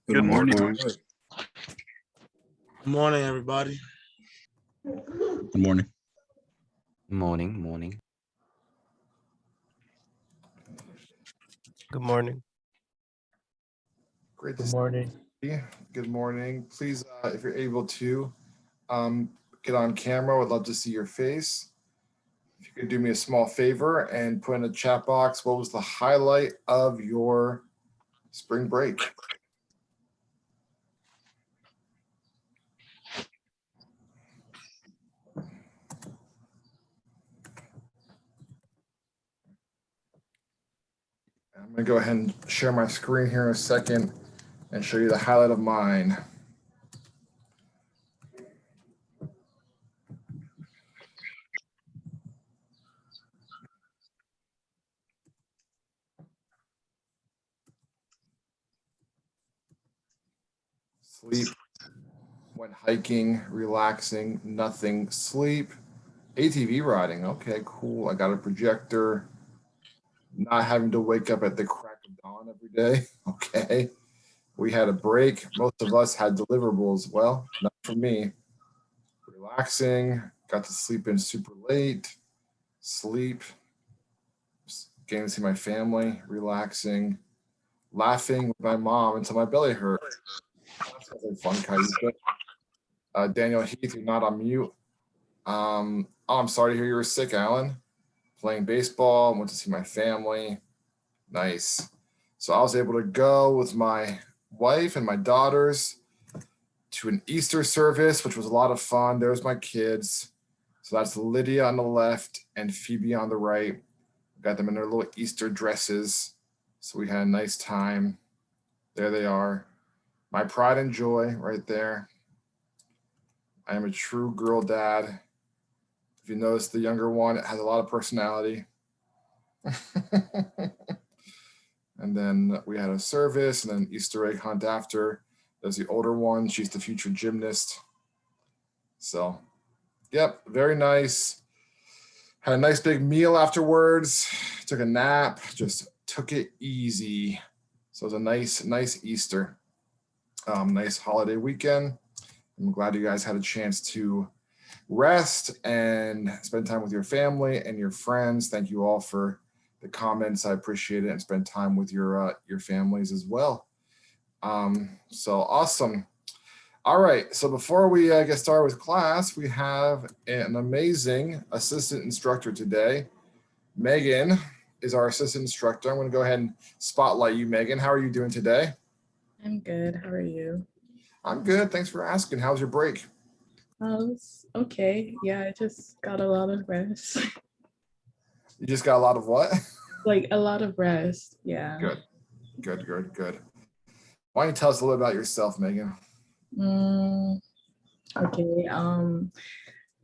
Good morning. Good morning, everybody. Good morning. Morning. Good morning. Great to Good see morning. you. Good morning. Please, if you're able to, get on camera. Would love to see your face. If you could do me a small favor and put in the chat box, what was the highlight of your spring break? I'm going to go ahead and share my screen here in a second and show you the highlight of mine. Sleep, went hiking, relaxing, nothing, sleep, ATV riding. Okay, cool. I got a projector, not having to wake up at the crack of dawn every day. Okay. We had a break. Most of us had deliverables. Well, not for me. Relaxing, got to sleep in super late, sleep, getting to see my family, relaxing, laughing with my mom until my belly hurt. That sounds like fun, Kaisha. Daniel Heath, you're not on mute. I'm sorry to hear you were sick, Alan. Playing baseball, went to see my family. Nice. So I was able to go with my wife and my daughters to an Easter service, which was a lot of fun. There's my kids. So that's Lydia on the left and Phoebe on the right. Got them in their little Easter dresses. So we had a nice time. There they are. My pride and joy right there. I am a true girl dad. If you notice, the younger one has a lot of personality. And then we had a service and then Easter egg hunt after. There's the older one. She's the future gymnast. So, yep, very nice. Had a nice big meal afterwards. Took a nap. Just took it easy. So it was a nice Easter. Nice holiday weekend. I'm glad you guys had a chance to rest and spend time with your family and your friends. Thank you all for the comments. I appreciate it, and spend time with your families as well. So awesome. All right, so before we get started with class, we have an amazing assistant instructor today. Megan is our assistant instructor. I'm going to go ahead and spotlight you, Megan. How are you doing today? I'm good. How are you? I'm good. Thanks for asking. How's your break? It's okay. Yeah, I just got a lot of rest. You just got a lot of what? Like a lot of rest. Yeah. Good. Why don't you tell us a little about yourself, Megan? Okay. I'm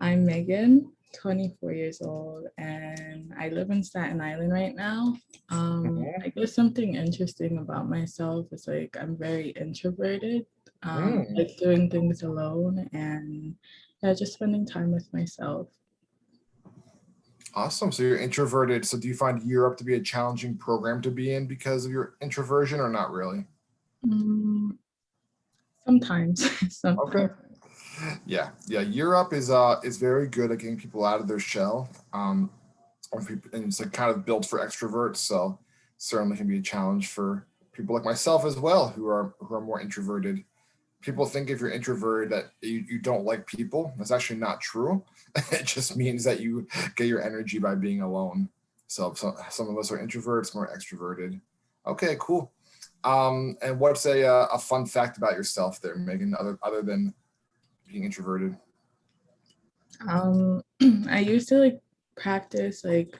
Megan, 24 years old, and I live in Staten Island right now. I guess something interesting about myself is like I'm very introverted. Like doing things alone and just spending time with myself. Awesome. So you're introverted. So do you find Europe to be a challenging program to be in because of your introversion, or not really? Sometimes. Okay. Yeah. Europe is very good at getting people out of their shell. And it's like kind of built for extroverts. So certainly can be a challenge for people like myself as well, who are more introverted. People think if you're introverted that you don't like people. That's actually not true. It just means that you get your energy by being alone. So some of us are introverts, more extroverted. Okay, cool. And what's a fun fact about yourself there, Megan, other than being introverted? I used to like practice like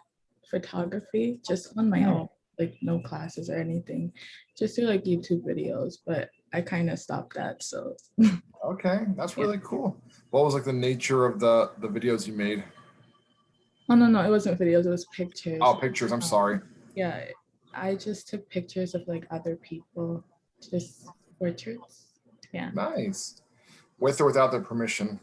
photography just on my own, like no classes or anything, just do like YouTube videos, but I kind of stopped that. So okay, that's really cool. What was like the nature of the videos you made? Oh no, it wasn't videos, it was pictures. Oh, pictures. I'm sorry. Yeah, I just took pictures of like other people, just portraits. Yeah. Nice. With or without their permission?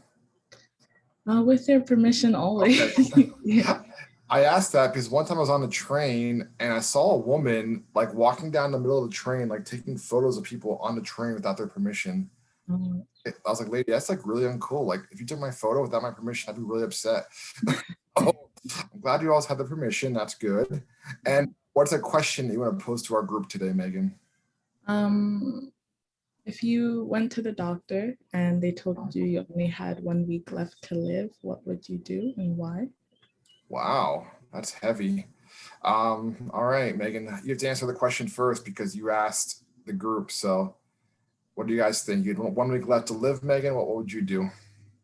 With their permission always. Okay. Yeah. I asked that because one time I was on the train and I saw a woman like walking down the middle of the train, like taking photos of people on the train without their permission. Um, I was like, lady, that's like really uncool. Like, if you took my photo without my permission, I'd be really upset. Oh, I'm glad you all had the permission. That's good. And what's a question that you want to pose to our group today, Megan? if you went to the doctor and they told you you only had 1 week left to live, what would you do and why? Wow, that's heavy. All right, Megan, you have to answer the question first because you asked the group. So what do you guys think? You'd want 1 week left to live, Megan. What would you do?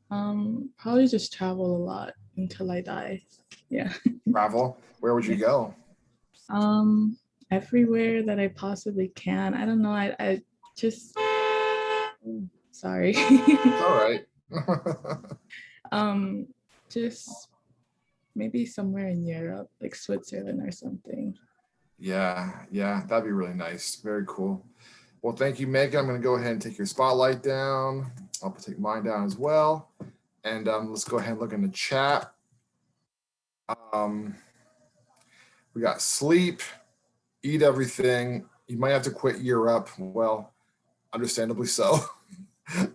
Probably just travel a lot until I die. Yeah. Travel? Where would you go? Everywhere that I possibly can. I don't know. I just sorry. All right. Just maybe somewhere in Europe, like Switzerland or something. Yeah, that'd be really nice. Very cool. Well, thank you, Megan. I'm going to go ahead and take your spotlight down. I'll take mine down as well. And let's go ahead and look in the chat. We got sleep, eat everything. You might have to quit Europe. Well, understandably so.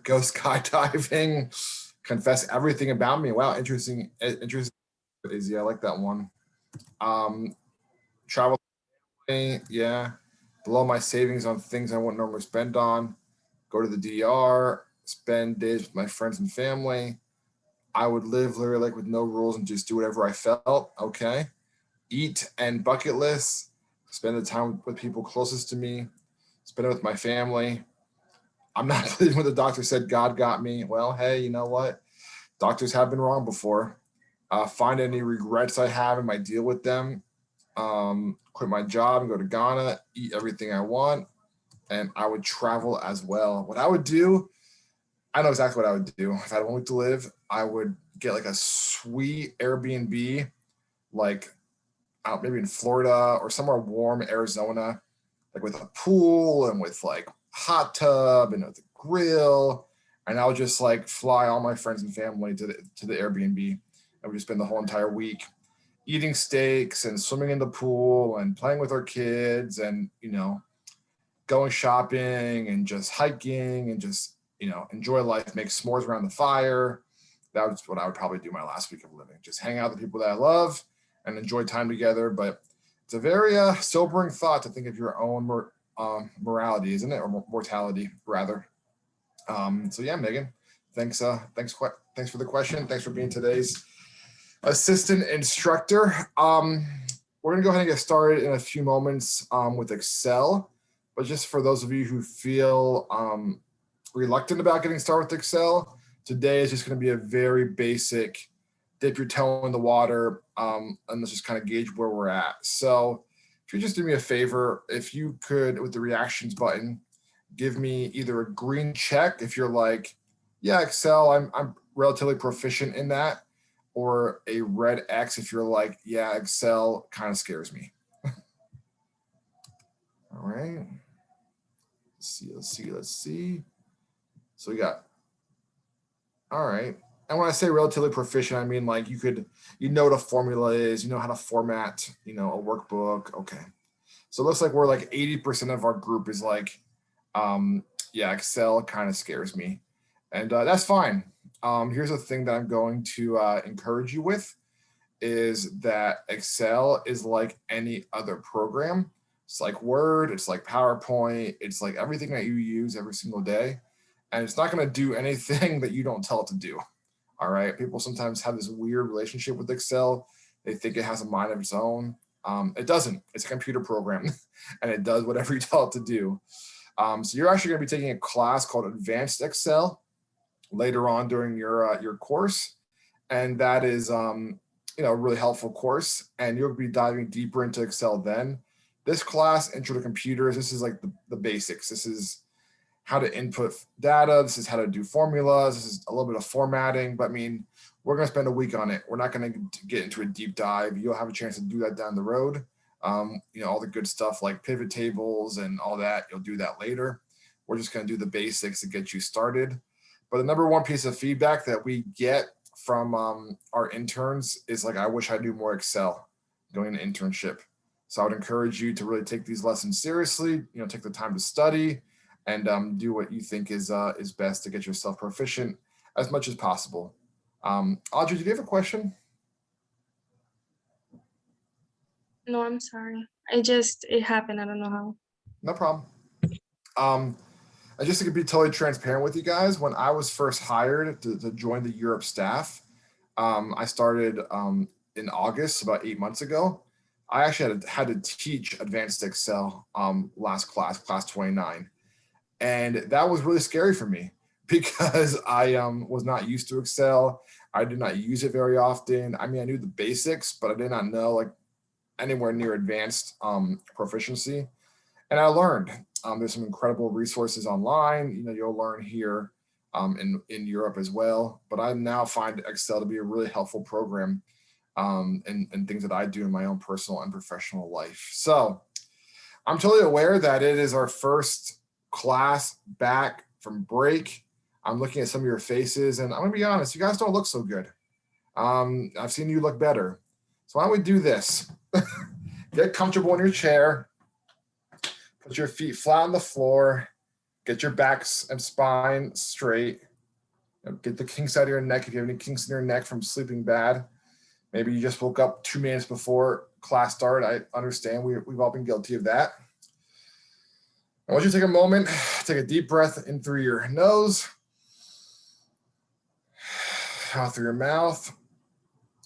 Go skydiving, confess everything about me. Wow, interesting. Easy. I like that one. Travel, yeah. Blow my savings on things I wouldn't normally spend on. Go to the DR, spend days with my friends and family. I would live literally like with no rules and just do whatever I felt. Okay. Eat and bucket list. Spend the time with people closest to me. Spend it with my family. I'm not believing what the doctor said. God got me. Well, hey, you know what? Doctors have been wrong before. Find any regrets I have and might deal with them. Quit my job and go to Ghana, eat everything I want, and I would travel as well. What I would do, I know exactly what I would do. If I had 1 week to live, I would get like a sweet Airbnb, like out maybe in Florida or somewhere warm, Arizona, like with a pool and with like hot tub and with a grill. And I would just like fly all my friends and family to the Airbnb. I would just spend the whole entire week eating steaks and swimming in the pool and playing with our kids and, going shopping and just hiking and just, enjoy life, make s'mores around the fire. That was what I would probably do my last week of living. Just hang out with the people that I love and enjoy time together. But it's a very sobering thought to think of your own morality, isn't it? Or mortality, rather. So yeah, Megan, thanks for the question. Thanks for being today's assistant instructor. We're gonna go ahead and get started in a few moments with Excel, but just for those of you who feel reluctant about getting started with Excel, today is just gonna be a very basic dip your toe in the water, and let's just kind of gauge where we're at. So if you just do me a favor, if you could, with the reactions button, give me either a green check if you're like, yeah, Excel, I'm relatively proficient in that, or a red X if you're like, yeah, Excel kind of scares me. All right. Let's see. So we got, all right. And when I say relatively proficient, I mean like you know what a formula is, you know how to format, a workbook. Okay. So it looks like we're like 80% of our group is like, yeah, Excel kind of scares me. And that's fine. Here's the thing that I'm going to encourage you with is that Excel is like any other program. It's like Word, it's like PowerPoint, it's like everything that you use every single day. And it's not going to do anything that you don't tell it to do. All right. People sometimes have this weird relationship with Excel. They think it has a mind of its own. It doesn't. It's a computer program and it does whatever you tell it to do. So you're actually going to be taking a class called Advanced Excel later on during your course. And that is, a really helpful course. And you'll be diving deeper into Excel then. This class, Intro to Computers, this is like the basics. This is how to input data. This is how to do formulas. This is a little bit of formatting, but we're going to spend a week on it. We're not going to get into a deep dive. You'll have a chance to do that down the road. All the good stuff like pivot tables and all that, you'll do that later. We're just going to do the basics to get you started. But the number one piece of feedback that we get from our interns is like, I wish I knew more Excel. going into internship. So I would encourage you to really take these lessons seriously, take the time to study and do what you think is best to get yourself proficient as much as possible. Audrey, did you have a question? No, I'm sorry. It happened. I don't know how. No problem. I just to be totally transparent with you guys, when I was first hired to join the Europe staff, I started in August, about 8 months ago. I actually had to teach advanced Excel last class 29. And that was really scary for me because I was not used to Excel. I did not use it very often. I mean, I knew the basics, but I did not know like anywhere near advanced proficiency. And I learned. There's some incredible resources online. You'll learn here in Europe as well. But I now find Excel to be a really helpful program and things that I do in my own personal and professional life. So I'm totally aware that it is our first class back from break. I'm looking at some of your faces and I'm gonna be honest, you guys don't look so good. I've seen you look better. So why don't we do this? Get comfortable in your chair, put your feet flat on the floor, get your backs and spine straight, get the kinks out of your neck if you have any kinks in your neck from sleeping bad. Maybe you just woke up 2 minutes before class start. I understand, we've all been guilty of that. I want you to take a moment, take a deep breath in through your nose, out through your mouth.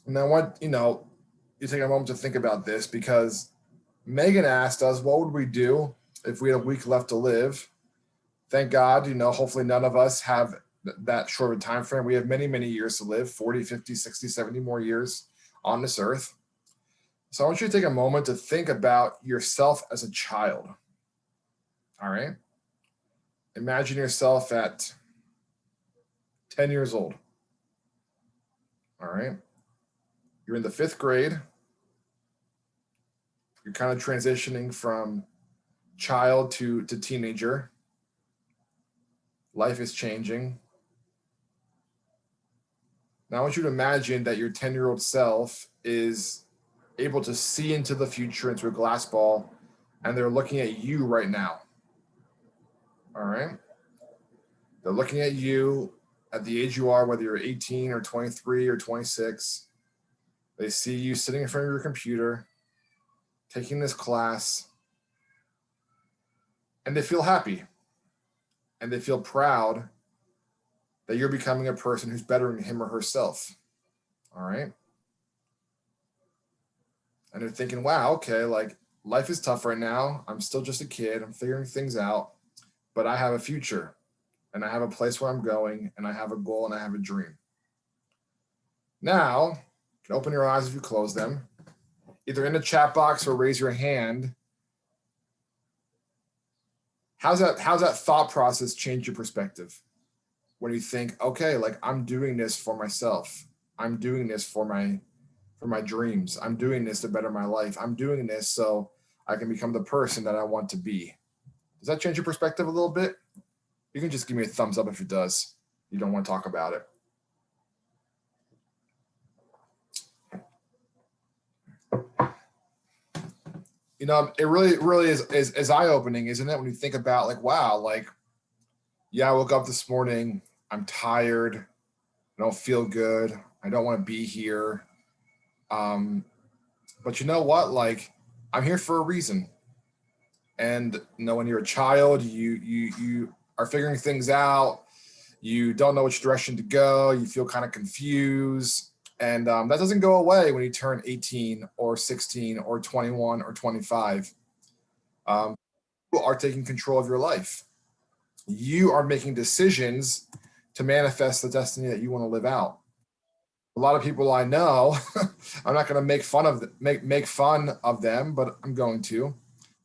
And I want, you take a moment to think about this because Megan asked us, what would we do if we had a week left to live? Thank God, hopefully none of us have that short of a time frame. We have many, many years to live, 40, 50, 60, 70 more years on this earth. So I want you to take a moment to think about yourself as a child. All right. Imagine yourself at 10 years old. All right. You're in the 5th grade. You're kind of transitioning from child to teenager. Life is changing. Now I want you to imagine that your 10-year-old self is able to see into the future, into a glass ball, and they're looking at you right now. All right. They're looking at you at the age you are, whether you're 18 or 23 or 26. They see you sitting in front of your computer, taking this class, and they feel happy. And they feel proud that you're becoming a person who's bettering him or herself. All right. And they're thinking, wow, okay, like life is tough right now. I'm still just a kid. I'm figuring things out, but I have a future and I have a place where I'm going and I have a goal and I have a dream. Now, you can open your eyes if you close them, either in the chat box or raise your hand. How's that thought process change your perspective? When you think, okay, like I'm doing this for myself. I'm doing this for my dreams. I'm doing this to better my life. I'm doing this so I can become the person that I want to be. Does that change your perspective a little bit? You can just give me a thumbs up if it does. You don't want to talk about it. It really is eye-opening, isn't it? When you think about like, wow, like, yeah, I woke up this morning, I'm tired, I don't feel good, I don't want to be here. But you know what? Like, I'm here for a reason. And when you're a child, you are figuring things out, you don't know which direction to go, you feel kind of confused. And that doesn't go away when you turn 18 or 16 or 21 or 25. You are taking control of your life. You are making decisions to manifest the destiny that you want to live out. A lot of people I know, I'm not going to make fun of them, but I'm going to,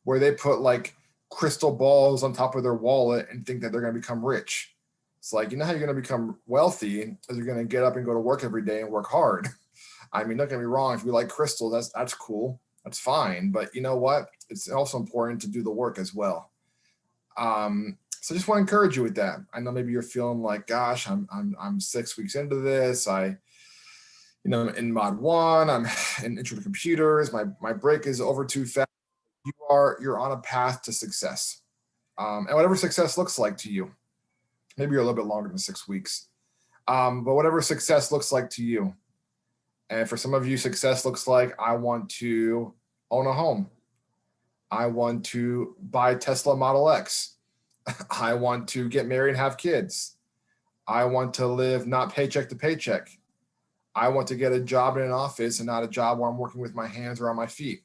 where they put like crystal balls on top of their wallet and think that they're going to become rich. It's like, how you're going to become wealthy is you're going to get up and go to work every day and work hard. I mean, don't get me wrong. If you like crystal, that's cool. That's fine. But you know what? It's also important to do the work as well. So I just want to encourage you with that. I know maybe you're feeling like, gosh, I'm 6 weeks into this. in mod 1, I'm in intro to computers, my break is over too fast. You're on a path to success. And whatever success looks like to you, maybe you're a little bit longer than 6 weeks, but whatever success looks like to you. And for some of you, success looks like, I want to own a home. I want to buy Tesla Model X. I want to get married and have kids. I want to live not paycheck to paycheck. I want to get a job in an office and not a job where I'm working with my hands or on my feet.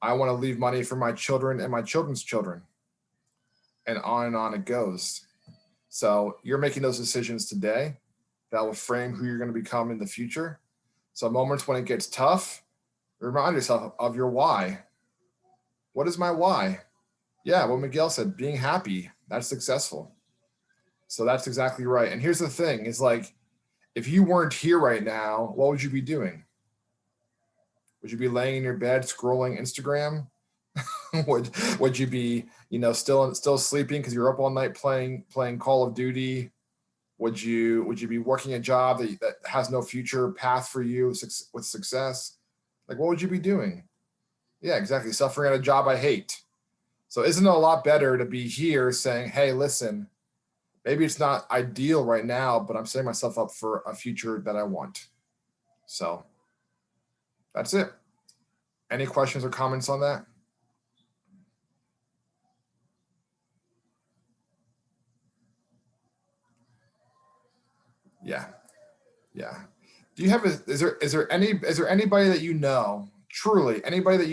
I want to leave money for my children and my children's children. And on it goes. So you're making those decisions today that will frame who you're going to become in the future. So moments when it gets tough, remind yourself of your why. What is my why? Yeah, what Miguel said, being happy, that's successful. So that's exactly right. And here's the thing, is like, if you weren't here right now, what would you be doing? Would you be laying in your bed scrolling Instagram? would you be, still sleeping because you're up all night playing Call of Duty? Would you be working a job that has no future path for you with success? Like, what would you be doing? Yeah, exactly. Suffering at a job I hate. So isn't it a lot better to be here saying, hey, listen, maybe it's not ideal right now, but I'm setting myself up for a future that I want. So that's it. Any questions or comments on that? Yeah. Do you have is there anybody that truly anybody that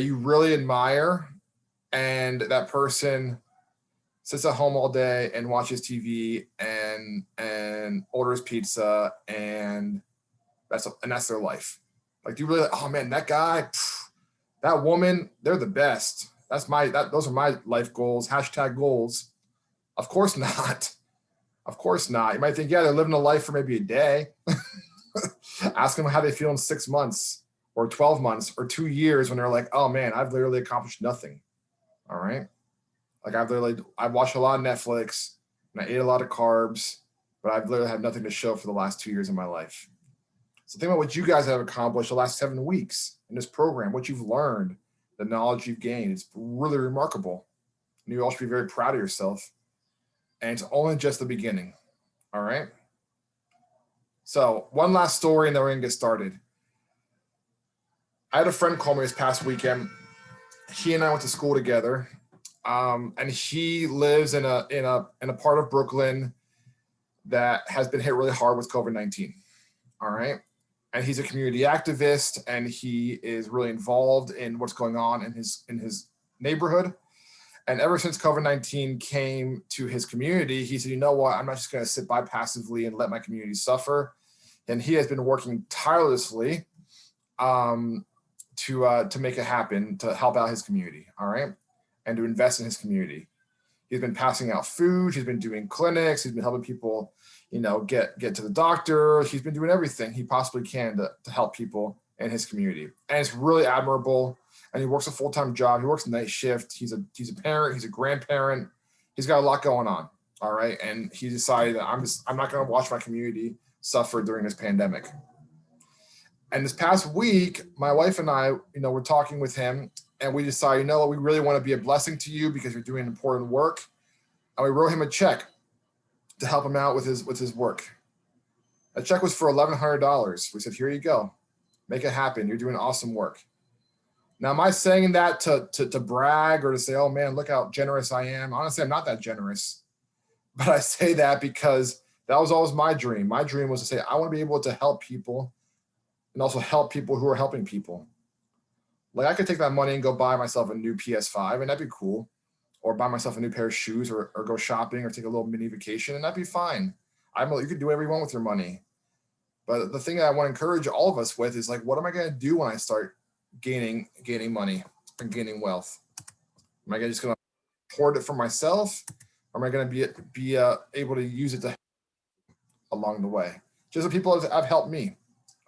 you really admire, and that person sits at home all day and watches TV and orders pizza, and that's their life? Like, do you really, oh man, that guy, that woman, they're the best. Those are my life goals, #goals. Of course not. Of course not. You might think, yeah, they're living a life for maybe a day. Ask them how they feel in 6 months or 12 months or 2 years when they're like, oh man, I've literally accomplished nothing. All right. Like, I've watched a lot of Netflix and I ate a lot of carbs, but I've literally had nothing to show for the last 2 years of my life. So think about what you guys have accomplished the last 7 weeks in this program, what you've learned, the knowledge you've gained. It's really remarkable. And you all should be very proud of yourself. And it's only just the beginning. All right. So one last story and then we're gonna get started. I had a friend call me this past weekend. He and I went to school together. And he lives in a part of Brooklyn that has been hit really hard with COVID-19. All right. And he's a community activist, and he is really involved in what's going on in his neighborhood. And ever since COVID-19 came to his community, he said, you know what, I'm not just going to sit by passively and let my community suffer. And he has been working tirelessly to make it happen, to help out his community, all right, and to invest in his community. He's been passing out food. He's been doing clinics. He's been helping people, get to the doctor. He's been doing everything he possibly can to help people in his community. And it's really admirable. And he works a full-time job. He works night shift. He's a parent. He's a grandparent. He's got a lot going on. All right. And he decided that I'm not going to watch my community suffer during this pandemic. And this past week, my wife and I, we're talking with him, and we decided, we really want to be a blessing to you because you're doing important work. And we wrote him a check to help him out with his work. That check was for $1,100. We said, here you go. Make it happen. You're doing awesome work. Now, am I saying that to brag or to say, oh man, look how generous I am? Honestly, I'm not that generous. But I say that because that was always my dream. My dream was to say, I want to be able to help people and also help people who are helping people. Like, I could take that money and go buy myself a new PS5, and that'd be cool. Or buy myself a new pair of shoes, or go shopping, or take a little mini vacation, and that'd be fine. You could do whatever you want with your money. But the thing that I want to encourage all of us with is, like, what am I going to do when I start gaining money and gaining wealth? Am I just going to hoard it for myself? Or am I going to be able to use it to along the way? Just the people that have helped me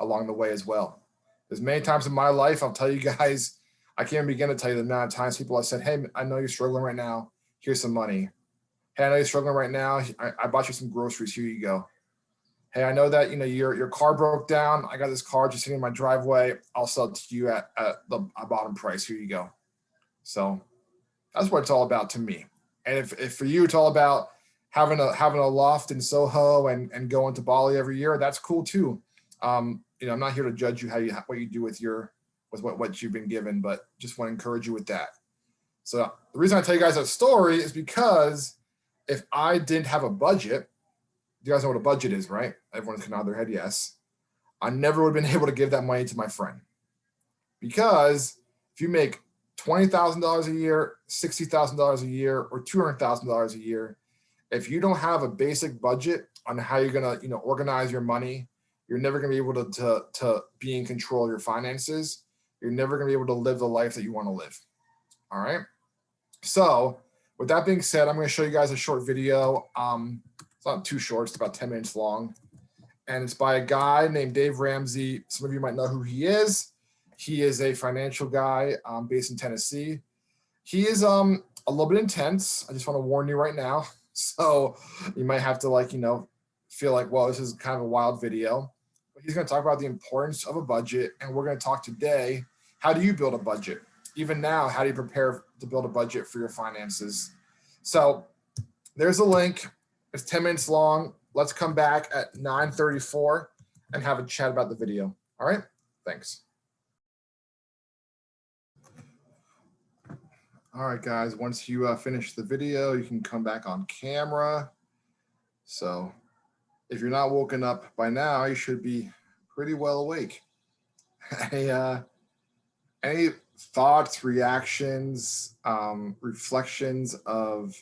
along the way as well. There's many times in my life, I'll tell you guys, I can't begin to tell you the amount of times people have said, hey, I know you're struggling right now. Here's some money. Hey, I know you're struggling right now. I bought you some groceries. Here you go. hey, I know that, your car broke down. I got this car just sitting in my driveway. I'll sell it to you at the bottom price. Here you go. So that's what it's all about to me. And if for you, it's all about having a loft in Soho and going to Bali every year, that's cool too. I'm not here to judge you what you do with what you've been given, but just want to encourage you with that. So the reason I tell you guys that story is because if I didn't have a budget, you guys know what a budget is, right? Everyone can nod their head yes. I never would have been able to give that money to my friend. Because if you make $20,000 a year, $60,000 a year, or $200,000 a year, if you don't have a basic budget on how you're gonna, organize your money, you're never gonna be able to be in control of your finances. You're never gonna be able to live the life that you want to live. All right. So with that being said, I'm going to show you guys a short video. It's not too short, it's about 10 minutes long. And it's by a guy named Dave Ramsey. Some of you might know who he is. He is a financial guy based in Tennessee. He is a little bit intense. I just want to warn you right now. So you might have to feel like, well, this is kind of a wild video. But he's going to talk about the importance of a budget. And we're going to talk today, how do you build a budget? Even now, how do you prepare to build a budget for your finances? So there's a link. It's 10 minutes long. Let's come back at 9:34 and have a chat about the video. All right, thanks. All right, guys, once you finish the video, you can come back on camera. So if you're not woken up by now, you should be pretty well awake. Any thoughts, reactions, reflections of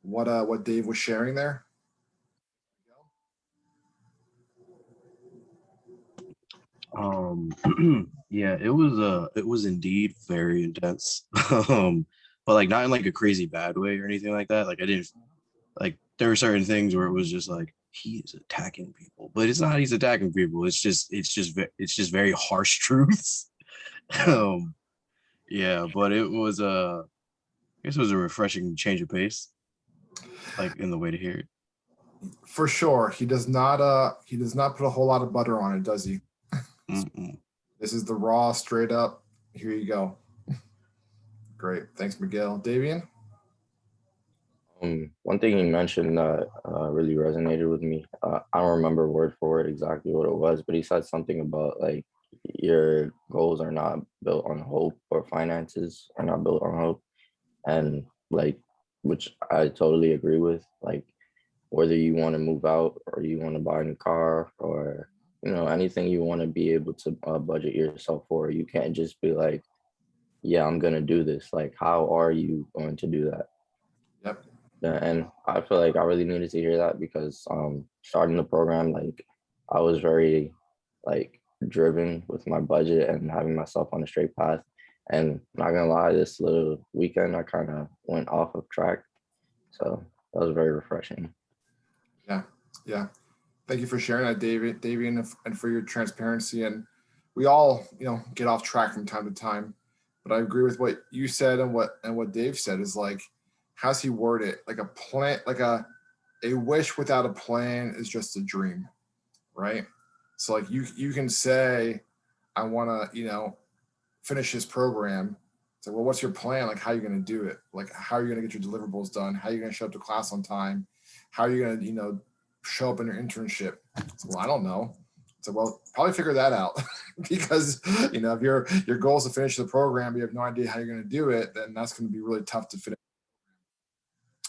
what Dave was sharing there? Yeah, it was indeed very intense. But like not in like a crazy bad way or anything like that. Like I didn't like there were certain things where it was just like he is attacking people, but it's not he's attacking people. It's just very harsh truths. Yeah, but it was I guess it was a refreshing change of pace, like in the way to hear it. For sure. He does not put a whole lot of butter on it, does he? Mm-mm. This is the raw, straight up. Here you go. Great. Thanks, Miguel. Davian? One thing you mentioned that really resonated with me. I don't remember word for word exactly what it was, but he said something about like your goals are not built on hope, or finances are not built on hope. And like, which I totally agree with. Like, whether you want to move out or you want to buy a new car or anything you want to be able to budget yourself for, you can't just be like, yeah, I'm gonna do this. Like, how are you going to do that? Yep. Yeah, and I feel like I really needed to hear that because starting the program, like I was very like driven with my budget and having myself on a straight path. And not gonna lie, this little weekend I kind of went off of track. So that was very refreshing. Yeah. Thank you for sharing that, Davian, and for your transparency. And we all, get off track from time to time. But I agree with what you said and what Dave said is like, how's he word it? Like a plan, like a wish without a plan is just a dream, right? So like you can say, I want to, finish this program. So, well, what's your plan? Like, how are you going to do it? Like, how are you going to get your deliverables done? How are you going to show up to class on time? How are you going to, show up in your internship? So, well, I don't know. So, well, probably figure that out because, if your goal is to finish the program, but you have no idea how you're going to do it, then that's going to be really tough to finish.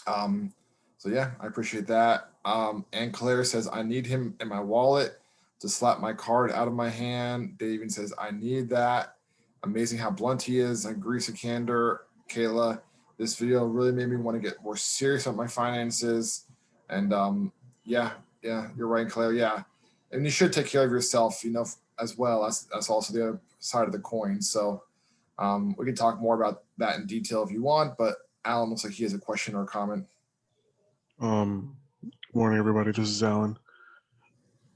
So yeah, I appreciate that. And Claire says, I need him in my wallet to slap my card out of my hand. David says, I need that. Amazing how blunt he is. And Grease of Candor, Kayla, this video really made me want to get more serious about my finances. And yeah, you're right, Claire. Yeah. And you should take care of yourself, as well. That's also the other side of the coin. So we can talk more about that in detail if you want, but Alan looks like he has a question or a comment. Morning, everybody. This is Alan.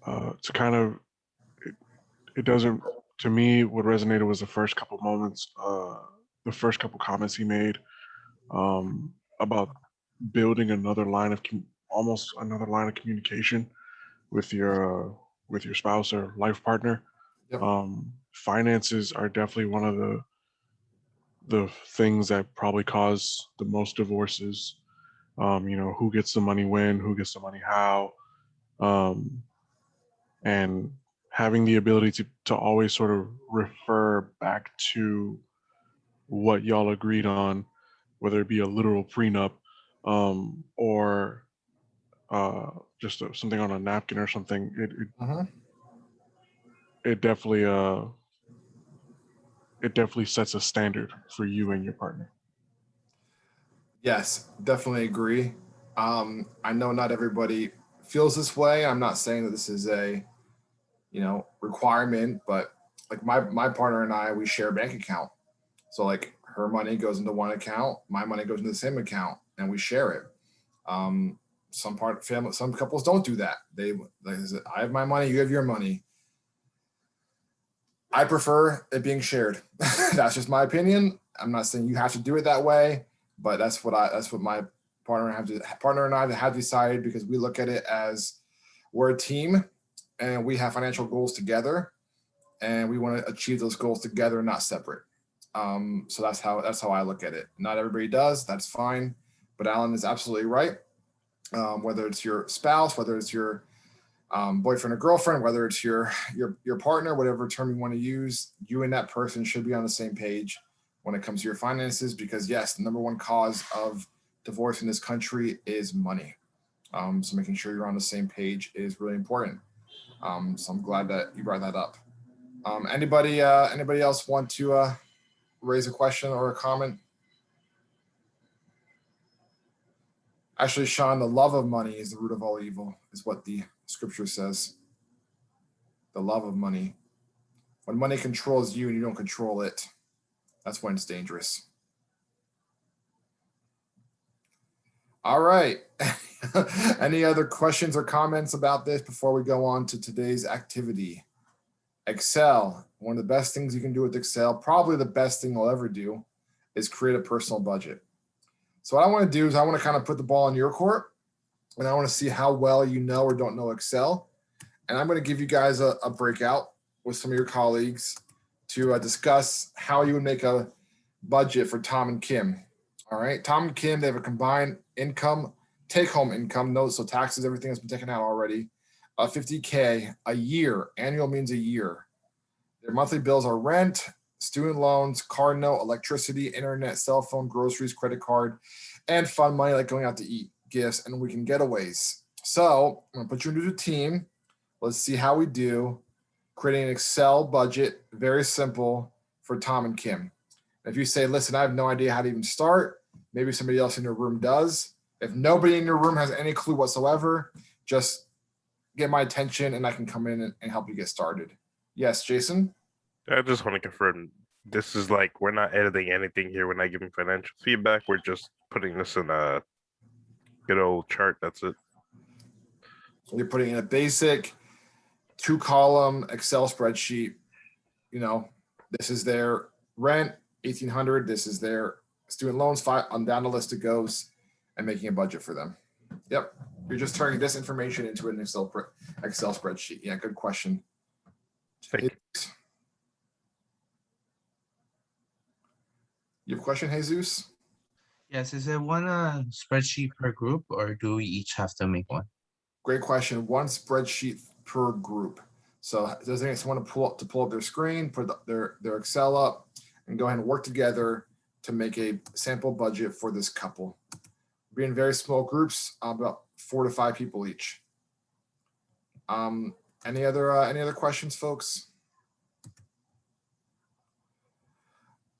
To kind of, it doesn't, to me, what resonated was the first couple moments, the first couple comments he made about building almost another line of communication with your spouse or life partner. Yep. Finances are definitely one of the things that probably cause the most divorces. Who gets the money when, who gets the money how, and having the ability to always sort of refer back to what y'all agreed on, whether it be a literal prenup, or just something on a napkin or something. Mhm. It definitely sets a standard for you and your partner. Yes, definitely agree. I know not everybody feels this way. I'm not saying that this is a, requirement, but like my partner and I, we share a bank account. So like her money goes into one account, my money goes into the same account, and we share it. Um, some couples don't do that. I have my money, you have your money. I prefer it being shared. That's just my opinion. I'm not saying you have to do it that way, but that's what my partner and I have decided, because we look at it as we're a team and we have financial goals together, and we want to achieve those goals together, not separate. So that's how I look at it. Not everybody does. That's fine, but Alan is absolutely right. Whether it's your spouse, whether it's your boyfriend or girlfriend, whether it's your partner, whatever term you want to use, you and that person should be on the same page when it comes to your finances, because yes, the number one cause of divorce in this country is money. So making sure you're on the same page is really important. So I'm glad that you brought that up. Anybody else want to raise a question or a comment? Actually, Sean, the love of money is the root of all evil, is what the scripture says. The love of money. When money controls you and you don't control it, that's when it's dangerous. All right. Any other questions or comments about this before we go on to today's activity? Excel. One of the best things you can do with Excel, probably the best thing you'll ever do, is create a personal budget. So what I want to do is I want to kind of put the ball in your court, and I want to see how well you know or don't know Excel. And I'm going to give you guys a breakout with some of your colleagues to discuss how you would make a budget for Tom and Kim. All right. Tom and Kim, they have a combined income, take-home income, no, so taxes, everything has been taken out already, $50K a year. Annual means a year. Their monthly bills are rent, student loans, car note, electricity, internet, cell phone, groceries, credit card, and fun money like going out to eat, gifts, and weekend getaways. So I'm going to put you into a team. Let's see how we do creating an Excel budget, very simple, for Tom and Kim. If you say, listen, I have no idea how to even start, maybe somebody else in your room does. If nobody in your room has any clue whatsoever, just get my attention and I can come in and help you get started. Yes, Jason? I just want to confirm this is like we're not editing anything here. We're not giving financial feedback. We're just putting this in a good old chart. That's it. You're putting in a basic 2-column Excel spreadsheet. This is their rent, $1,800. This is their student loans, on down the list it goes, and making a budget for them. Yep. You're just turning this information into an Excel spreadsheet. Yeah, good question. Thank you. You have a question, Jesus? Yes, is it one spreadsheet per group, or do we each have to make one? Great question. One spreadsheet per group. So does anyone want to pull up their screen, put their Excel up, and go ahead and work together to make a sample budget for this couple? Be in very small groups, about 4 to 5 people each. Any other questions, folks?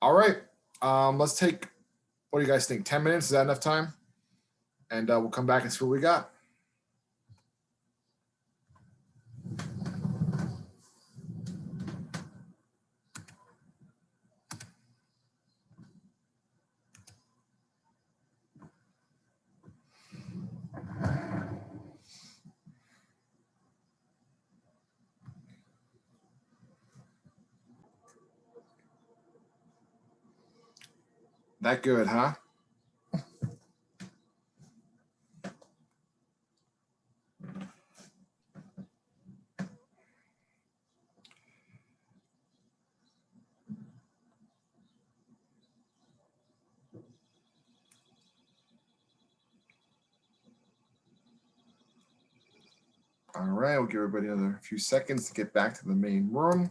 All right. Let's take, what do you guys think? 10 minutes, is that enough time? And we'll come back and see what we got. That good, huh? All right, we'll give everybody another few seconds to get back to the main room.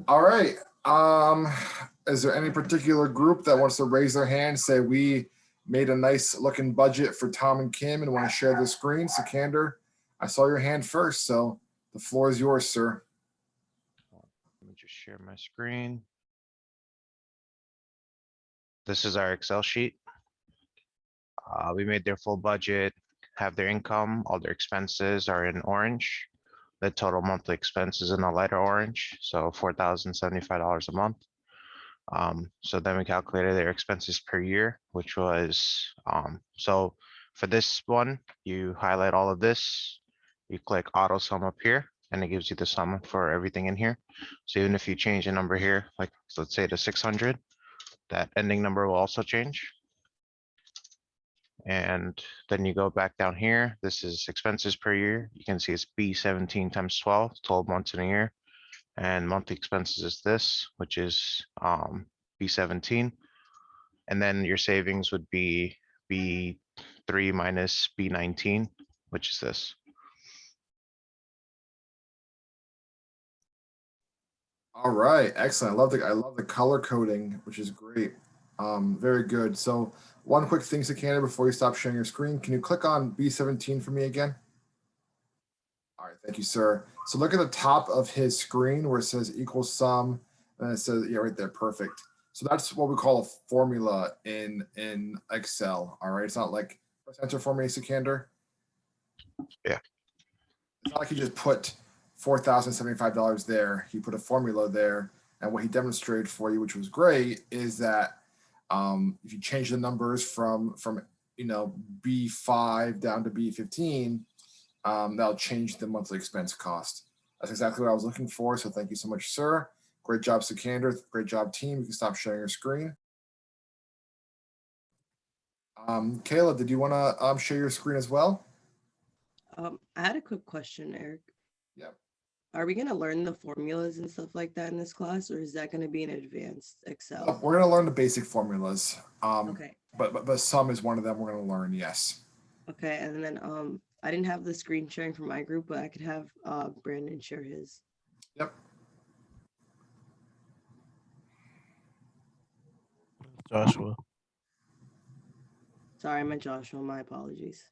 All right. Is there any particular group that wants to raise their hand, say we made a nice looking budget for Tom and Kim and want to share the screen? Sikander, I saw your hand first, so the floor is yours, sir. Let me just share my screen. This is our Excel sheet. We made their full budget, have their income, all their expenses are in orange. The total monthly expenses in a lighter orange, so $4,075 a month. So then we calculated their expenses per year, which was, so for this one, you highlight all of this, you click auto sum up here, and it gives you the sum for everything in here. So even if you change a number here, like so let's say to 600, that ending number will also change. And then you go back down here. This is expenses per year. You can see it's B17 times 12, 12 months in a year. And monthly expenses is this, which is B17. And then your savings would be B3 minus B19, which is this. All right, excellent. I love the color coding, which is great. Very good. So one quick thing, Sikander, before you stop sharing your screen, can you click on B17 for me again? All right, thank you, sir. So look at the top of his screen where it says equal sum, and it says, yeah, right there, perfect. So that's what we call a formula in Excel. All right, it's not like press enter for me, Sikander. Yeah. It's not like you just put $4,075 there. He put a formula there, and what he demonstrated for you, which was great, is that if you change the numbers from B5 down to B15, that'll change the monthly expense cost. That's exactly what I was looking for. So thank you so much, sir. Great job, Sikander. Great job, team. You can stop sharing your screen. Kayla, did you want to share your screen as well? I had a quick question, Eric. Yep. Are we going to learn the formulas and stuff like that in this class, or is that going to be an advanced Excel? We're going to learn the basic formulas. Okay. But sum is one of them we're going to learn, yes. Okay, and then I didn't have the screen sharing for my group, but I could have Brandon share his. Yep. Joshua. Sorry, I meant Joshua. My apologies.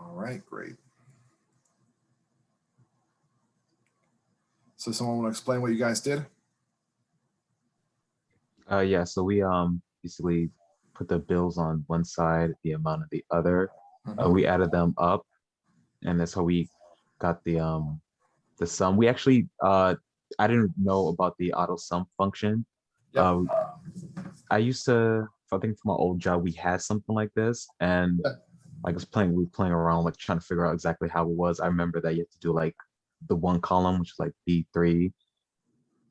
All right, great. So someone want to explain what you guys did? Yeah, so we basically put the bills on one side, the amount on the other. We added them up, and that's how we got the sum. We actually I didn't know about the auto sum function. Yep. I used to, I think for my old job, we had something like this, and like we were playing around, like trying to figure out exactly how it was. I remember that you have to do like the one column, which is like B3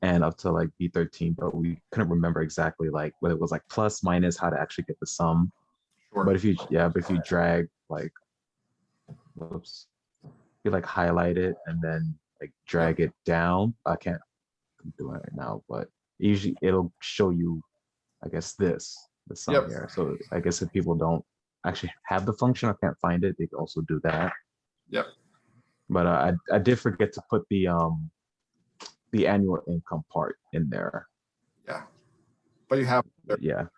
and up to like B13, but we couldn't remember exactly like whether it was like plus, minus, how to actually get the sum. Sure. But if you drag like, whoops, you like highlight it and then like drag it down. I can't do it right now, but usually it'll show you, I guess, the sum here. So I guess if people don't actually have the function or can't find it, they can also do that. Yep. But I did forget to put the annual income part in there. Yeah. But you have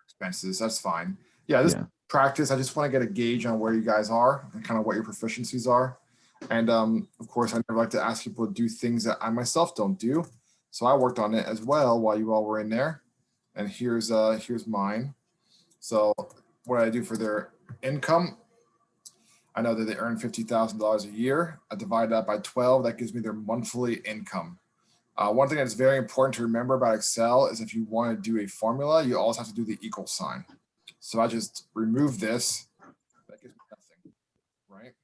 expenses. That's fine. Yeah, this practice. I just want to get a gauge on where you guys are and kind of what your proficiencies are. And of course, I never like to ask people to do things that I myself don't do. So I worked on it as well while you all were in there. And here's mine. So what I do for their income, I know that they earn $50,000 a year. I divide that by 12. That gives me their monthly income. One thing that's very important to remember about Excel is if you want to do a formula, you always have to do the equal sign. So I just remove this. That gives me nothing, right?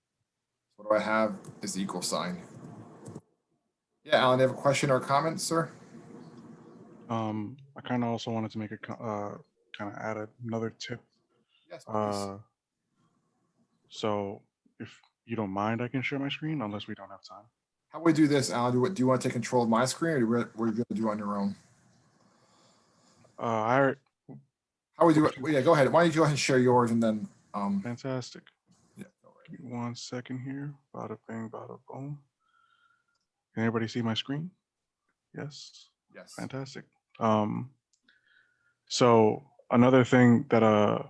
So what do I have is the equal sign. Yeah, Alan, do you have a question or a comment, sir? I kind of also wanted to make a kind of add another tip. Yes, please. So if you don't mind, I can share my screen unless we don't have time. How do we do this, Alan? Do you want to take control of my screen, or what are you going to do on your own? I How we do it? Yeah, go ahead. Why don't you go ahead and share yours, and then fantastic. Yeah. Give me 1 second here. Bada bing, bada boom. Can everybody see my screen? Yes. Yes. Fantastic. So another thing that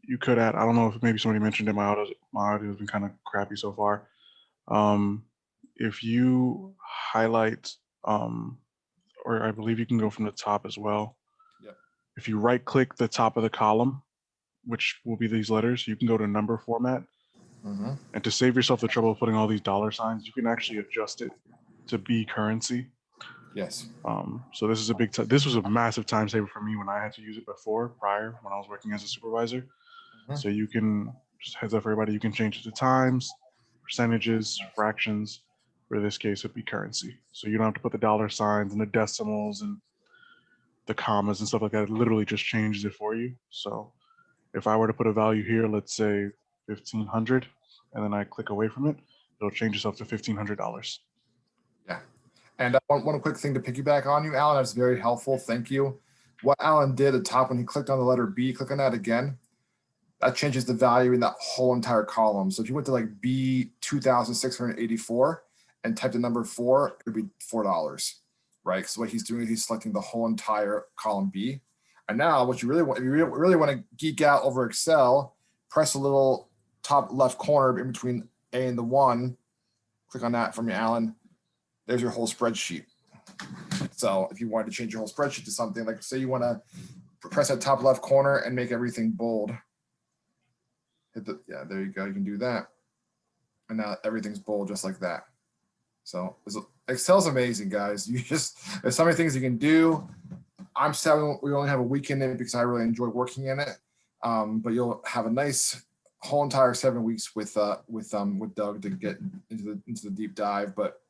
you could add, I don't know if maybe somebody mentioned it, my audio has been kind of crappy so far. If you highlight, or I believe you can go from the top as well. Yeah. If you right click the top of the column, which will be these letters, you can go to number format. Mm-hmm. And to save yourself the trouble of putting all these dollar signs, you can actually adjust it to be currency. Yes. So this is this was a massive time saver for me when I had to use it prior when I was working as a supervisor. Mm-hmm. So you can, just heads up for everybody, you can change it to times, percentages, fractions. For this case, it'd be currency. So you don't have to put the dollar signs and the decimals and the commas and stuff like that. It literally just changes it for you. So if I were to put a value here, let's say 1,500, and then I click away from it, it'll change itself to $1,500. Yeah. And one quick thing to piggyback on you, Alan, that's very helpful. Thank you. What Alan did at the top when he clicked on the letter B, click on that again. That changes the value in that whole entire column. So if you went to like B 2,684 and typed the number 4, it would be $4, right? Because what he's doing is he's selecting the whole entire column B. And now what you really want, if you really want to geek out over Excel, press a little top left corner in between A and the 1. Click on that from you, Alan. There's your whole spreadsheet. So if you wanted to change your whole spreadsheet to something, like say you want to press that top left corner and make everything bold. Yeah, there you go. You can do that. And now everything's bold just like that. So Excel's amazing, guys. There's so many things you can do. I'm sad we only have a week in it because I really enjoy working in it. But you'll have a nice whole entire 7 weeks with Doug to get into the deep dive. But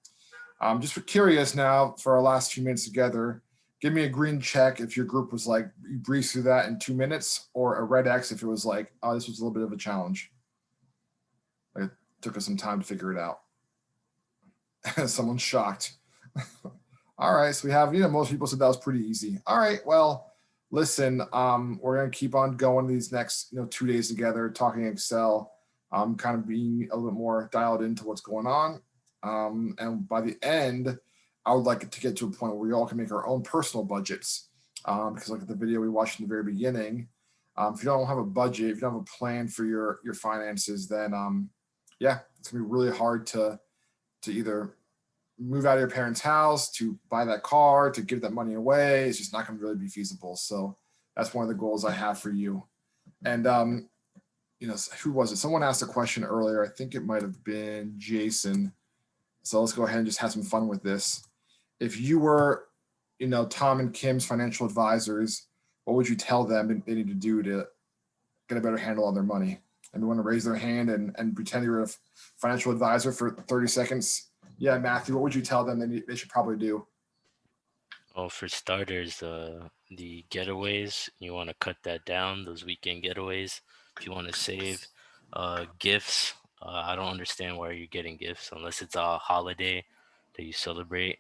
just curious now for our last few minutes together, give me a green check if your group was like, you breezed through that in 2 minutes, or a red X if it was like, oh, this was a little bit of a challenge. It took us some time to figure it out. Someone's shocked. All right, so we have, most people said that was pretty easy. All right, well, listen, we're gonna keep on going these next 2 days together, talking Excel, kind of being a little bit more dialed into what's going on. And by the end, I would like it to get to a point where we all can make our own personal budgets. Because like the video we watched in the very beginning, if you don't have a budget, if you don't have a plan for your finances, then yeah, it's gonna be really hard to either move out of your parents' house, to buy that car, to give that money away. It's just not gonna really be feasible. So that's one of the goals I have for you. And who was it? Someone asked a question earlier. I think it might have been Jason. So let's go ahead and just have some fun with this. If you were, Tom and Kim's financial advisors, what would you tell them they need to do to get a better handle on their money? And they want to raise their hand and pretend you're a financial advisor for 30 seconds. Yeah, Matthew, what would you tell them they should probably do? Oh, for starters, the getaways, you want to cut that down, those weekend getaways. If you want to save, gifts, I don't understand why you're getting gifts unless it's a holiday that you celebrate.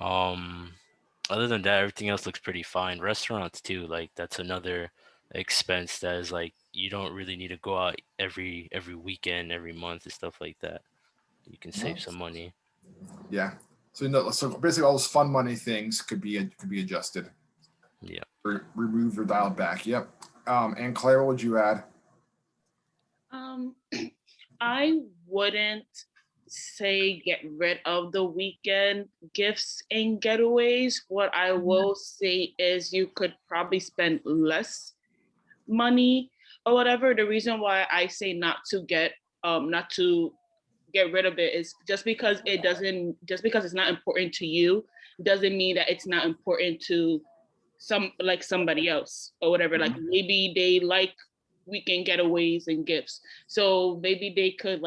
Other than that, everything else looks pretty fine. Restaurants too, like that's another expense that is like you don't really need to go out every weekend, every month and stuff like that. You can save some money. Yeah. So basically all those fun money things could be adjusted. Yeah. Removed or dialed back. Yep. And Claire, what would you add? I wouldn't say get rid of the weekend gifts and getaways. What I will say is you could probably spend less money or whatever. The reason why I say not to get rid of it is just because it's not important to you doesn't mean that it's not important to somebody else or whatever. Like maybe they like weekend getaways and gifts, so maybe they could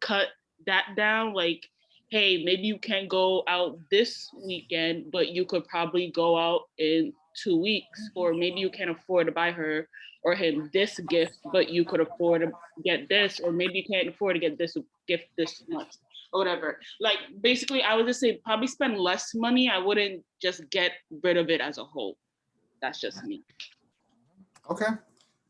cut that down. Like, hey, maybe you can't go out this weekend, but you could probably go out in 2 weeks, or maybe you can't afford to buy her or him this gift, but you could afford to get this, or maybe you can't afford to get this gift this much, or whatever. Like basically, I would just say probably spend less money. I wouldn't just get rid of it as a whole. That's just me. Okay.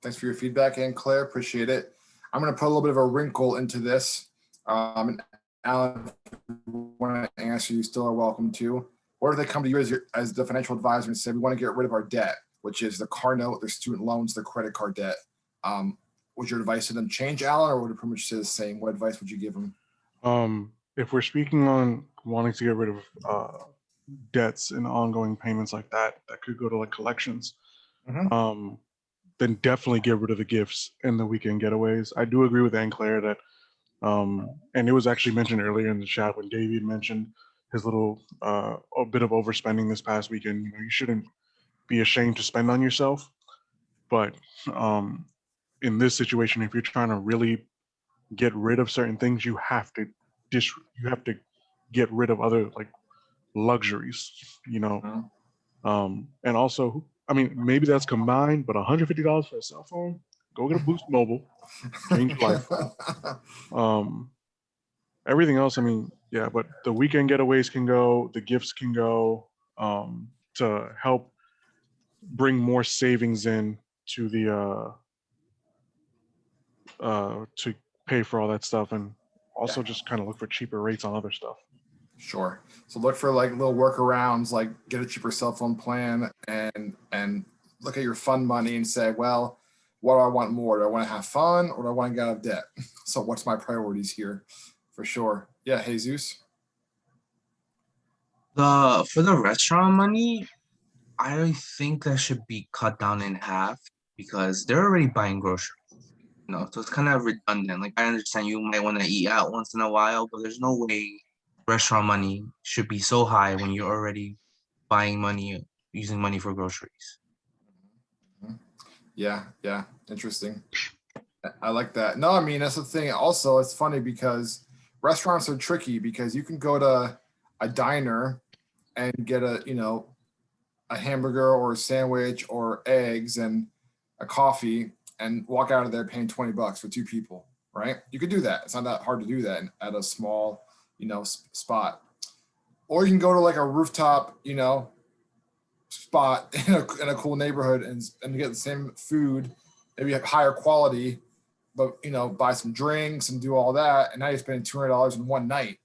Thanks for your feedback, Ann Claire. Appreciate it. I'm going to put a little bit of a wrinkle into this. And Alan, if you want to answer, you still are welcome to. Or if they come to you as the financial advisor and say, we want to get rid of our debt, which is the car note, the student loans, the credit card debt. Would your advice to them change, Alan, or would it pretty much stay the same? What advice would you give them? If we're speaking on wanting to get rid of debts and ongoing payments like that, that could go to like collections. Then definitely get rid of the gifts and the weekend getaways. I do agree with Ann Claire that, and it was actually mentioned earlier in the chat when David mentioned his little a bit of overspending this past weekend. You know, you shouldn't be ashamed to spend on yourself, but in this situation, if you're trying to really get rid of certain things, you have to get rid of other like luxuries, you know. And also, I mean, maybe that's combined, but $150 for a cell phone, go get a Boost Mobile, change your life. Everything else, I mean, yeah, but the weekend getaways can go, the gifts can go, to help bring more savings in to the to pay for all that stuff, and also just kind of look for cheaper rates on other stuff. Sure. So look for like little workarounds, like get a cheaper cell phone plan, and look at your fund money and say, well, what do I want more? Do I want to have fun, or do I want to get out of debt? So what's my priorities here? For sure. Yeah, Jesus. For the restaurant money, I think that should be cut down in half because they're already buying groceries. You know, so it's kind of redundant. Like I understand you might want to eat out once in a while, but there's no way restaurant money should be so high when you're already using money for groceries. Yeah, interesting. I like that. No, I mean, that's the thing. Also, it's funny because restaurants are tricky because you can go to a diner and get a hamburger or a sandwich or eggs and a coffee and walk out of there paying $20 for two people, right? You could do that. It's not that hard to do that at a small, spot. Or you can go to like a rooftop, spot in a cool neighborhood and get the same food, maybe have higher quality, but buy some drinks and do all that, and now you're spending $200 in one night.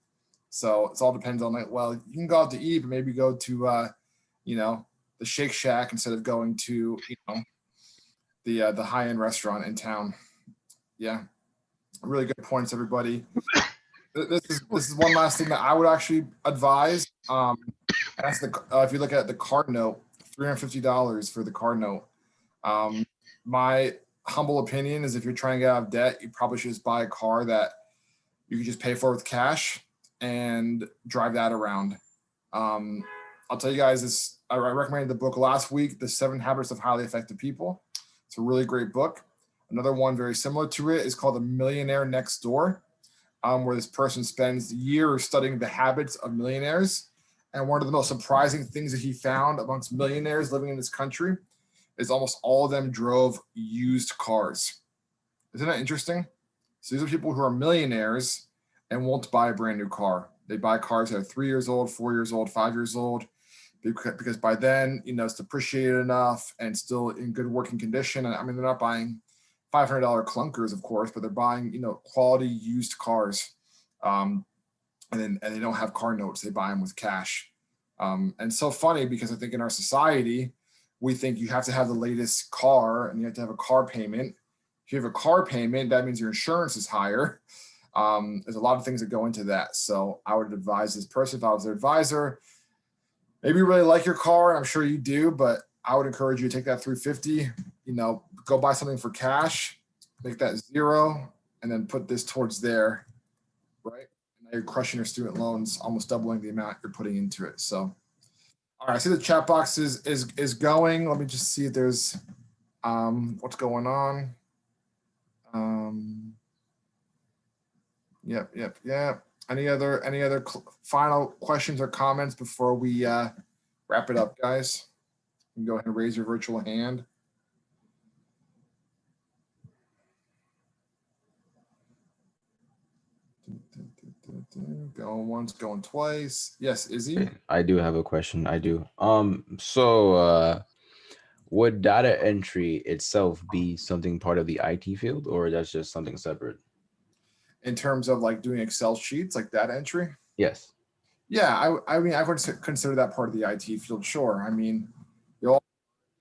So it all depends on like, well, you can go out to eat, but maybe go to the Shake Shack instead of going to the high-end restaurant in town. Yeah, really good points, everybody. This is one last thing that I would actually advise. That's if you look at the card note, $350 for the card note. My humble opinion is if you're trying to get out of debt, you probably should just buy a car that you can just pay for with cash and drive that around. I'll tell you guys this. I recommended the book last week, The 7 Habits of Highly Effective People. It's a really great book. Another one very similar to it is called The Millionaire Next Door, where this person spends years studying the habits of millionaires. And one of the most surprising things that he found amongst millionaires living in this country is almost all of them drove used cars. Isn't that interesting? So these are people who are millionaires and won't buy a brand new car. They buy cars that are 3 years old, 4 years old, 5 years old, because by then, it's depreciated enough and still in good working condition. And I mean, they're not buying $500 clunkers, of course, but they're buying, quality used cars. And they don't have car notes. They buy them with cash. And so funny because I think in our society, we think you have to have the latest car and you have to have a car payment. If you have a car payment, that means your insurance is higher. There's a lot of things that go into that. So I would advise this person, if I was their advisor, maybe you really like your car, and I'm sure you do, but I would encourage you to take that $350, go buy something for cash, make that $0, and then put this towards there, right? Now you're crushing your student loans, almost doubling the amount you're putting into it. So, all right, I see the chat box is going. Let me just see if there's what's going on. Yep. Any other final questions or comments before we wrap it up, guys? You can go ahead and raise your virtual hand. Going once, going twice. Yes, Izzy? I do have a question. I do. Would data entry itself be something part of the IT field, or that's just something separate? In terms of like doing Excel sheets, like data entry? Yes. Yeah, I mean, I would consider that part of the IT field, sure. I mean, you'll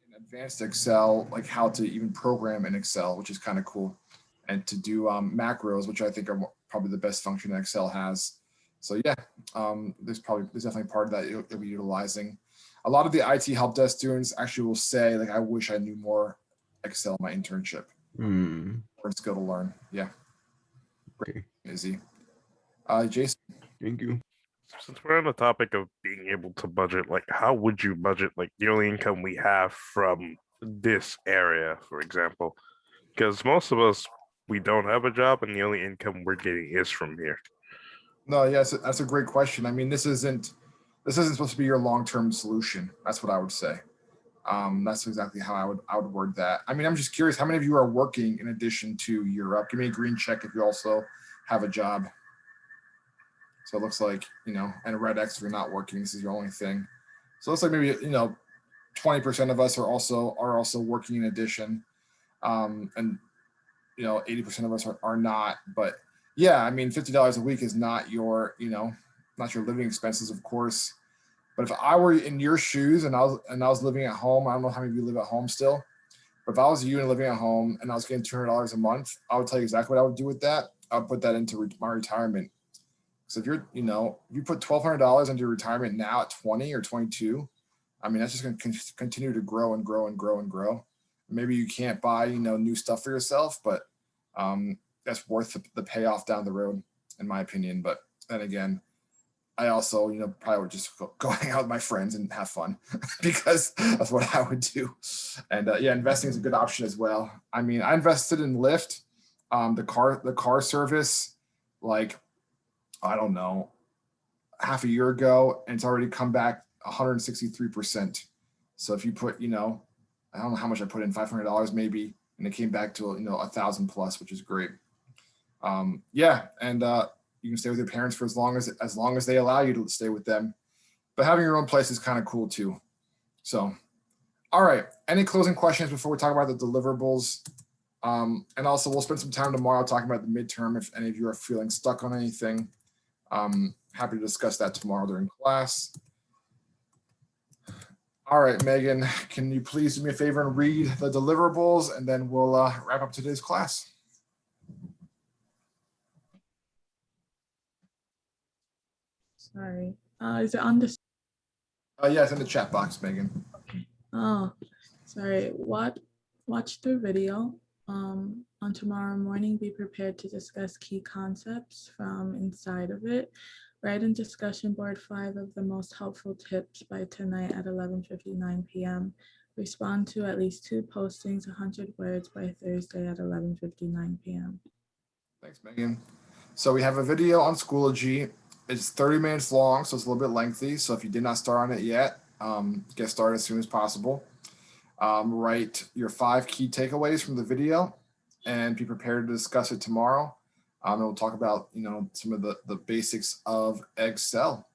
in advanced Excel, like how to even program in Excel, which is kind of cool. And to do macros, which I think are probably the best function that Excel has. So yeah, there's definitely part of that you'll be utilizing. A lot of the IT help desk students actually will say, like, I wish I knew more Excel in my internship. Important skill to learn. Yeah. Okay. Izzy. Jason. Thank you. Since we're on the topic of being able to budget, like how would you budget like the only income we have from this area, for example? Because most of us, we don't have a job and the only income we're getting is from here. No, yes, that's a great question. I mean, this isn't supposed to be your long-term solution. That's what I would say. That's exactly how I would word that. I mean, I'm just curious, how many of you are working in addition to Europe? Give me a green check if you also have a job. So it looks like, you know, and a red X if you're not working, this is your only thing. So it looks like maybe, you know, 20% of us are also working in addition. And you know, 80% of us are not, but yeah, I mean, $50 a week is not your, you know, not your living expenses, of course. But if I were in your shoes and I was living at home, I don't know how many of you live at home still, but if I was you and living at home and I was getting $200 a month, I would tell you exactly what I would do with that. I would put that into my retirement. So if you're, you know, if you put $1,200 into your retirement now at 20 or 22, I mean, that's just going to continue to grow and grow and grow and grow. Maybe you can't buy, you know, new stuff for yourself, but that's worth the payoff down the road, in my opinion. But then again, I also, you know, probably would just go hang out with my friends and have fun because that's what I would do. And yeah, investing is a good option as well. I mean, I invested in Lyft, the car service, like, I don't know, half a year ago, and it's already come back 163%. So if you put, you know, I don't know how much I put in, $500 maybe, and it came back to, you know, 1,000 plus, which is great. Yeah, and you can stay with your parents for as long as they allow you to stay with them. But having your own place is kind of cool too. So, all right. Any closing questions before we talk about the deliverables? And also, we'll spend some time tomorrow talking about the midterm. If any of you are feeling stuck on anything, happy to discuss that tomorrow during class. All right, Megan, can you please do me a favor and read the deliverables, and then we'll wrap up today's class. Sorry. Is it on the? Yeah, it's in the chat box, Megan. Okay. Oh, sorry. Watch the video. On tomorrow morning, be prepared to discuss key concepts from inside of it. Write in discussion board 5 of the most helpful tips by tonight at 11:59 p.m. Respond to at least 2 postings, 100 words by Thursday at 11:59 p.m. Thanks, Megan. So we have a video on Schoology. It's 30 minutes long, so it's a little bit lengthy. So if you did not start on it yet, get started as soon as possible. Write your 5 key takeaways from the video and be prepared to discuss it tomorrow. And we'll talk about, you know, some of the basics of Excel.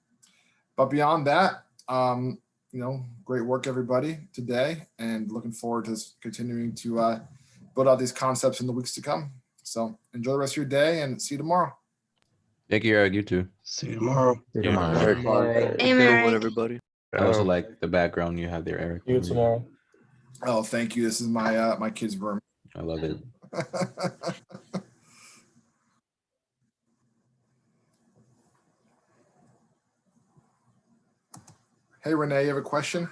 But beyond that, you know, great work, everybody, today, and looking forward to continuing to build out these concepts in the weeks to come. So enjoy the rest of your day and see you tomorrow. Thank you, Eric. You too. See you tomorrow. See you tomorrow. Hey, Mary. everybody. I also like the background you have there, Eric. See you tomorrow. Oh, thank you. This is my my kid's room. I love it. Hey, Renee, you have a question?